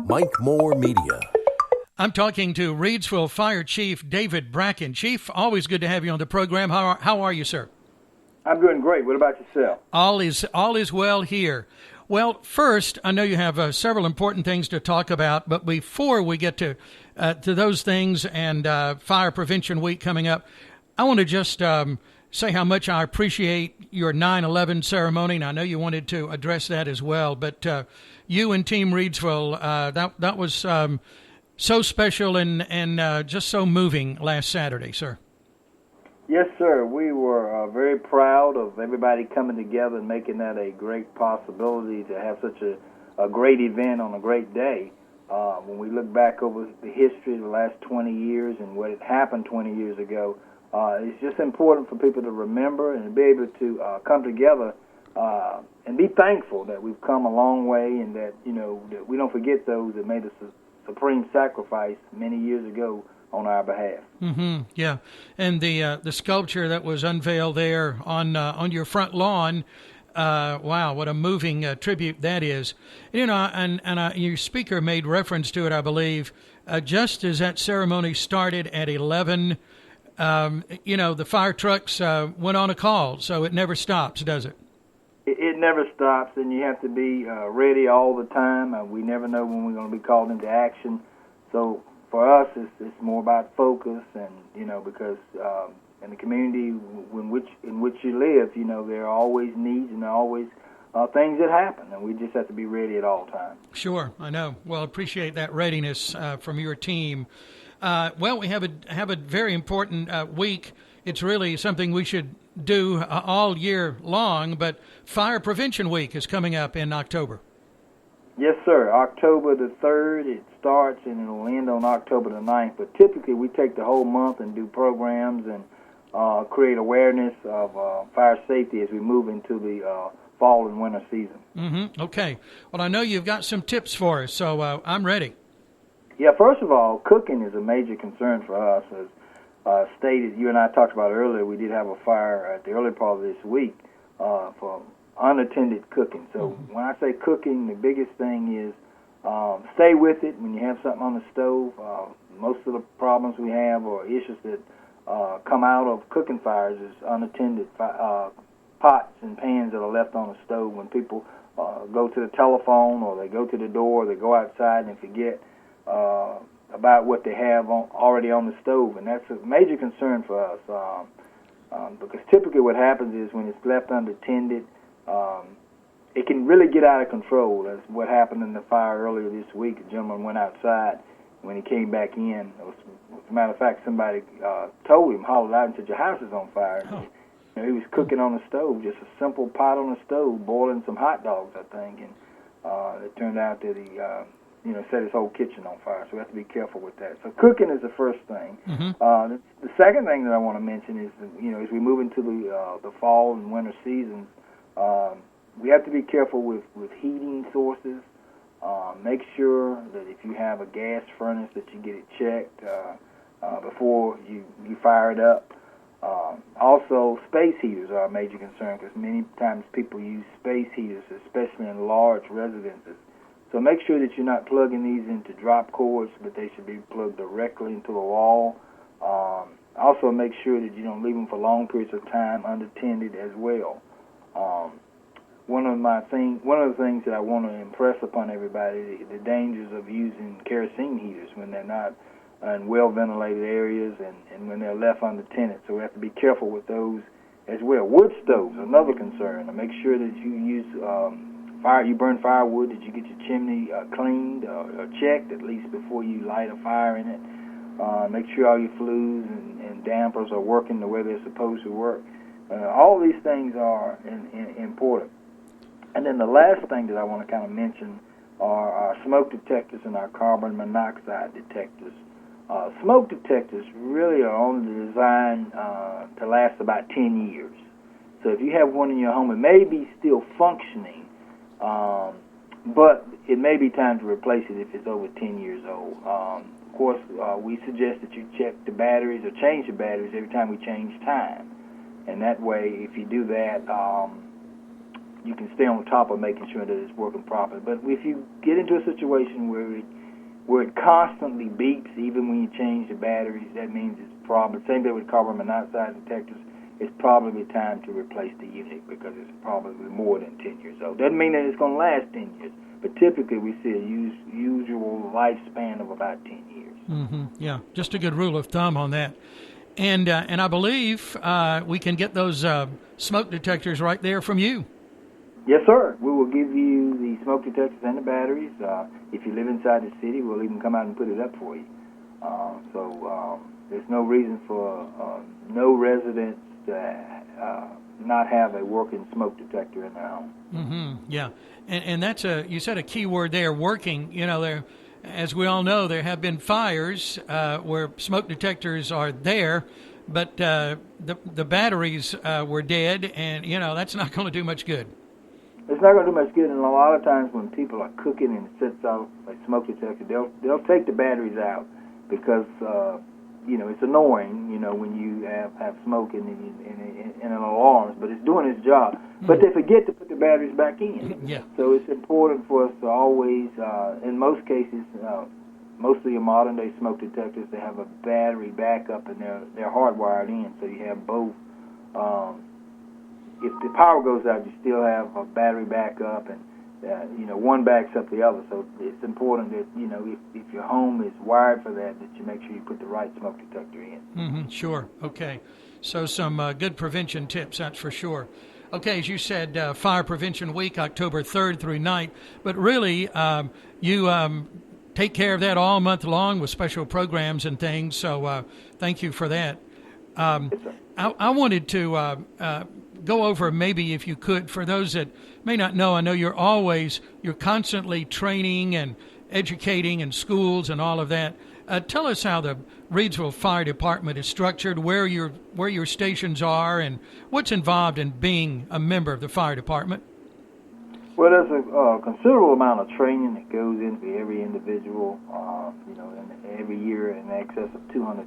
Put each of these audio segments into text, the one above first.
Mike Moore Media. I'm talking to Reidsville Fire Chief David Bracken. Chief, always good to have you on the program. How are you, sir? I'm doing great. What about yourself? All is well here. Well, first, I know you have several important things to talk about, but before we get to those things and Fire Prevention Week coming up, I want to just say how much I appreciate your 9/11 ceremony, and I know you wanted to address that as well. But you and Team Reidsville, that was so special and just so moving last Saturday, sir. Yes, sir. We were very proud of everybody coming together and making that a great possibility to have such a great event on a great day. When we look back over the history of the last 20 years and what had happened 20 years ago, it's just important for people to remember and be able to come together and be thankful that we've come a long way, and that that we don't forget those that made a supreme sacrifice many years ago on our behalf. Mm-hmm. Yeah, and the sculpture that was unveiled there on your front lawn. Wow, what a moving tribute that is. And your speaker made reference to it, I believe, just as that ceremony started at 11. The fire trucks went on a call, so it never stops, does it? It never stops, and you have to be ready all the time. We never know when we're going to be called into action. So for us, it's more about focus, and because in the community in which you live, there are always needs and there are always things that happen, and we just have to be ready at all times. Sure, I know. Well, appreciate that readiness from your team. Well, we have a very important week. It's really something we should do all year long, but Fire Prevention Week is coming up in October. Yes, sir. October the 3rd, it starts, and it'll end on October the 9th. But typically, we take the whole month and do programs and create awareness of fire safety as we move into the fall and winter season. Mm-hmm. Okay. Well, I know you've got some tips for us, so I'm ready. Yeah, first of all, cooking is a major concern for us. As stated, you and I talked about earlier, we did have a fire at the early part of this week for unattended cooking. So when I say cooking, the biggest thing is stay with it when you have something on the stove. Most of the problems we have or issues that come out of cooking fires is unattended pots and pans that are left on the stove when people go to the telephone or they go to the door or they go outside and forget about what they have already on the stove. And that's a major concern for us because typically what happens is when it's left unattended, it can really get out of control. That's what happened in the fire earlier this week. A gentleman went outside. When he came back in, as a matter of fact, somebody told him, hollered out and said, "Your house is on fire." Oh. He was cooking on the stove, just a simple pot on the stove, boiling some hot dogs, I think, and it turned out that he set his whole kitchen on fire. So we have to be careful with that. So cooking is the first thing. Mm-hmm. The second thing that I want to mention is that, as we move into the fall and winter seasons, we have to be careful with heating sources. Make sure that if you have a gas furnace that you get it checked before you fire it up. Also, space heaters are a major concern because many times people use space heaters, especially in large residences. So make sure that you're not plugging these into drop cords, but they should be plugged directly into the wall. Also, make sure that you don't leave them for long periods of time unattended as well. One of the things that I want to impress upon everybody, the dangers of using kerosene heaters when they're not in well-ventilated areas and when they're left unattended. So we have to be careful with those as well. Wood stoves, another concern. And make sure that you use you burn firewood, that you get your chimney cleaned or checked at least before you light a fire in it. Make sure all your flues and dampers are working the way they're supposed to work. All these things are important. And then the last thing that I want to kind of mention are our smoke detectors and our carbon monoxide detectors. Smoke detectors really are only designed to last about 10 years. So if you have one in your home, it may be still functioning, but it may be time to replace it if it's over 10 years old. Of course, we suggest that you check the batteries or change the batteries every time we change time. And that way, if you do that, you can stay on top of making sure that it's working properly. But if you get into a situation where it constantly beeps, even when you change the batteries, that means it's a problem. Same thing with carbon monoxide detectors. It's probably time to replace the unit because it's probably more than 10 years old. Doesn't mean that it's going to last 10 years, but typically we see a usual lifespan of about 10 years. Mm-hmm. Yeah, just a good rule of thumb on that. And I believe we can get those smoke detectors right there from you. Yes, sir. We will give you the smoke detectors and the batteries. If you live inside the city, we'll even come out and put it up for you. So there's no reason for no residents to not have a working smoke detector in their home. Mm-hmm. Yeah, and that's you said a key word there, working. You know, there, as we all know, there have been fires where smoke detectors are there, but the batteries were dead, and that's not going to do much good. It's not going to do much good, and a lot of times when people are cooking and it sets off a smoke detector, they'll take the batteries out because it's annoying, when you have smoke and an alarm, but it's doing its job. But they forget to put the batteries back in. Yeah. So it's important for us to always, in most cases, most of your modern day smoke detectors, they have a battery backup and they're hardwired in, so you have both. If the power goes out, you still have a battery backup, and one backs up the other. So it's important that if your home is wired for that you make sure you put the right smoke detector in. Mm-hmm. Sure. Okay. So some good prevention tips, that's for sure. Okay, as you said, Fire Prevention Week, October 3rd through 9th, but really you take care of that all month long with special programs and things. So thank you for that. Yes, sir. I wanted to go over, maybe if you could, for those that may not know, I know you're constantly training and educating in schools and all of that. Tell us how the Reidsville Fire Department is structured, where your stations are, and what's involved in being a member of the fire department. Well, there's a considerable amount of training that goes into every individual, and every year in excess of 200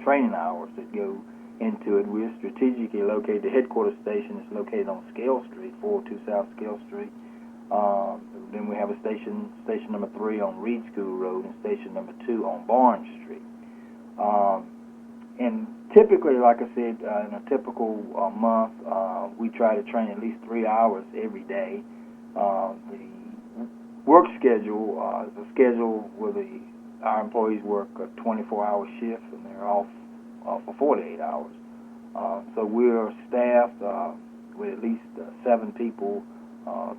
training hours that go into it. We're strategically located. The headquarters station is located on Scale Street, 402 South Scale Street. Then we have a station number 3 on Reed School Road, and station number 2 on Barnes Street. And typically, like I said, in a typical month, we try to train at least 3 hours every day. The work schedule is a schedule where our employees work a 24-hour shift, and they're off for 48 hours. So we're staffed with at least 7 people,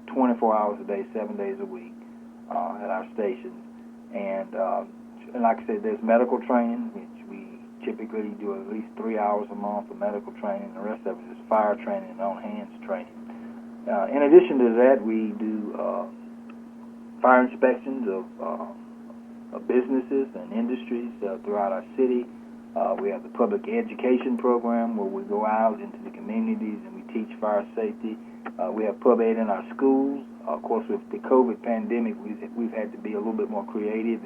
24 hours a day, 7 days a week at our stations. And like I said, there's medical training, which we typically do at least 3 hours a month of medical training. The rest of it is fire training and on-hands training. In addition to that, we do fire inspections of businesses and industries throughout our city. We have the public education program where we go out into the communities and we teach fire safety. We have pub ed in our schools. Of course, with the COVID pandemic, we've had to be a little bit more creative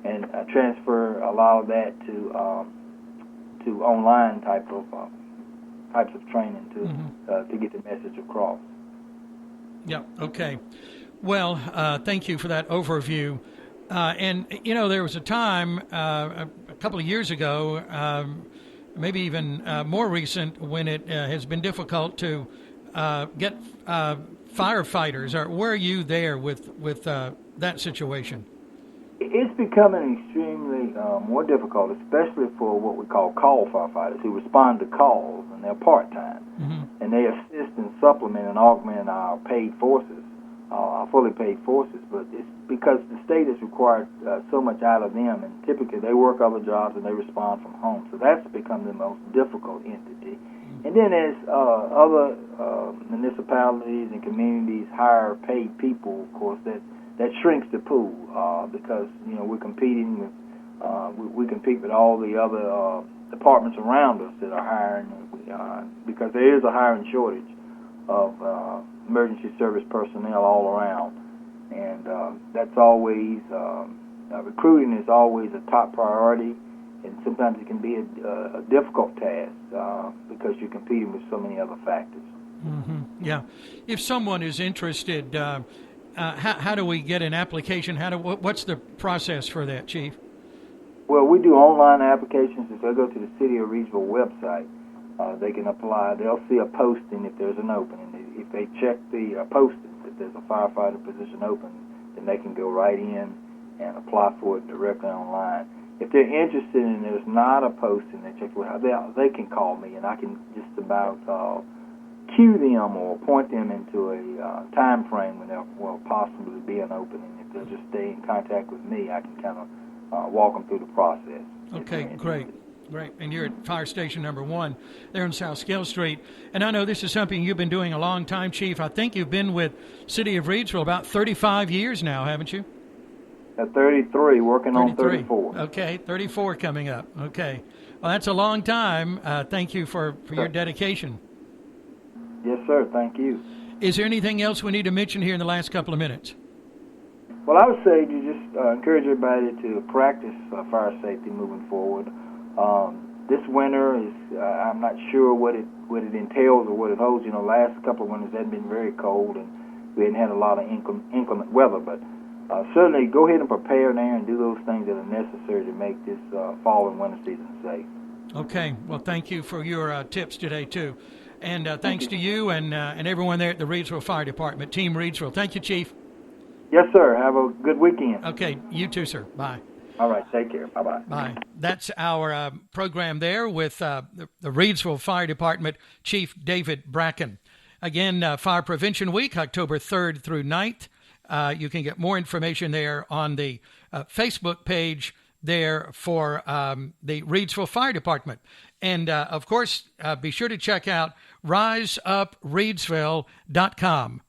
and transfer a lot of that to online types of training to get the message across. Yeah. Okay. Well, thank you for that overview. And there was a time a couple of years ago, maybe even more recent, when it has been difficult to get firefighters. Or were you there with that situation? It's becoming extremely more difficult, especially for what we call call firefighters who respond to calls, and they're part-time. Mm-hmm. And they assist and supplement and augment our paid forces, our fully paid forces. But it's because the state has required so much out of them, and typically they work other jobs and they respond from home. So that's become the most difficult entity. And then as other municipalities and communities hire paid people, of course, that shrinks the pool because we're competing with we compete with all the other departments around us that are hiring because there is a hiring shortage of emergency service personnel all around, and that's always recruiting is always a top priority, and sometimes it can be a difficult task because you're competing with so many other factors. Yeah. If someone is interested, how do we get an application? What's the process for that, Chief? Well, we do online applications. If they go to the City of Reidsville website, they can apply. They'll see a posting if there's an opening. If they check the postings, if there's a firefighter position open, then they can go right in and apply for it directly online. If they're interested and there's not a posting, they can call me, and I can just about cue them or point them into a time frame when there will possibly be an opening. If they'll just stay in contact with me, I can kind of walk them through the process. Okay, great. And you're at Fire Station number 1 there in South Scale Street. And I know this is something you've been doing a long time, Chief. I think you've been with City of Reidsville about 35 years now, haven't you? At 33, working 33. On 34. Okay, 34 coming up. Okay. Well, that's a long time. Thank you for your dedication. Yes, sir. Thank you. Is there anything else we need to mention here in the last couple of minutes? Well, I would say to just encourage everybody to practice fire safety moving forward. This winter is, I'm not sure what it entails or what it holds. You know, last couple of winters had been very cold, and we hadn't had a lot of inclement weather, but certainly go ahead and prepare now and do those things that are necessary to make this fall and winter season safe. Okay. Well, thank you for your tips today, too. And thanks to you and everyone there at the Reidsville Fire Department, Team Reidsville. Thank you, Chief. Yes, sir. Have a good weekend. Okay. You too, sir. Bye. All right. Take care. Bye-bye. Bye. That's our program there with the Reidsville Fire Department Chief David Bracken. Again, Fire Prevention Week, October 3rd through 9th. You can get more information there on the Facebook page there for the Reidsville Fire Department. And, of course, be sure to check out riseupresreidsville.com.